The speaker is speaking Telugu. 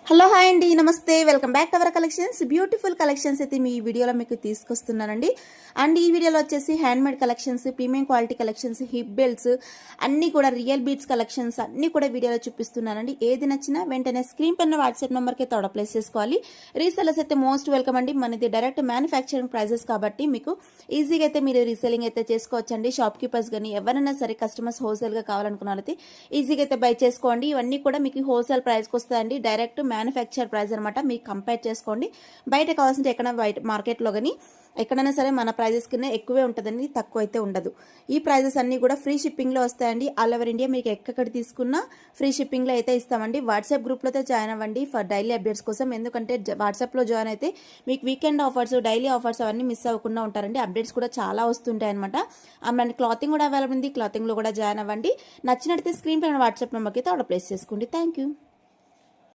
హలో హాయ్ అండి, నమస్తే, welcome back to our collections. Beautiful collections అయితే మీ వీడియోలో మీకు తీసుకొస్తున్నానండి. అండ్ ఈ వీడియోలో వచ్చేసి handmade collections, premium quality collections, hip belts అన్నీ కూడా రియల్ బీట్స్ కలెక్షన్స్ అన్నీ కూడా వీడియోలో చూపిస్తున్నానండి. ఏది నచ్చినా వెంటనే స్క్రీన్ పైన వాట్సాప్ నెంబర్కి తోడ ప్లేస్ చేసుకోవాలి. రీసెలర్స్ అయితే మోస్ట్ వెల్కమ్ అండి. మనది డైరెక్ట్ మ్యానుఫ్యాక్చరింగ్ ప్రైజెస్ కాబట్టి మీకు ఈజీగా అయితే మీరు రీసెలింగ్ అయితే చేసుకోవచ్చండి. షాప్ కీపర్స్ కానీ ఎవరైనా సరే కస్టమర్స్ హోల్సేల్గా కావాలనుకున్నారైతే ఈజీగా అయితే బై చేసుకోండి. ఇవన్నీ కూడా మీకు హోల్సేల్ ప్రైస్కి వస్తాయండి. డైరెక్ట్ మ్యానుఫ్యాక్చర్ ప్రైస్ అనమాట. మీకు కంపేర్ చేసుకోండి. బయట కావాల్సింటే ఎక్కడ బయట మార్కెట్లో కానీ ఎక్కడైనా సరే మన ప్రైజెస్ కింద ఎక్కువే ఉంటుందండి, తక్కువ అయితే ఉండదు. ఈ ప్రైజెస్ అన్నీ కూడా ఫ్రీ షిప్పింగ్లో వస్తాయండి. ఆల్ ఓవర్ ఇండియా మీకు ఎక్కడ తీసుకున్నా ఫ్రీ షిప్పింగ్లో అయితే ఇస్తామండి. వాట్సాప్ గ్రూప్లో అయితే జాయిన్ అవ్వండి ఫర్ డైలీ అప్డేట్స్ కోసం. ఎందుకంటే వాట్సాప్లో జాయిన్ అయితే మీకు వీకెండ్ ఆఫర్స్, డైలీ ఆఫర్స్ అవన్నీ మిస్ అవ్వకుండా ఉంటారండి. అప్డేట్స్ కూడా చాలా వస్తుంటాయి అనమాట. మన క్లాతింగ్ కూడా అవైలబుల్ ఉంది. క్లాతింగ్లో కూడా జాయిన్ అవ్వండి. నచ్చినట్లయితే స్క్రీన్ పైన వాట్సాప్ నెంబర్కి అయితే ఆర్డర్ ప్లేస్ చేసుకోండి. Thank you.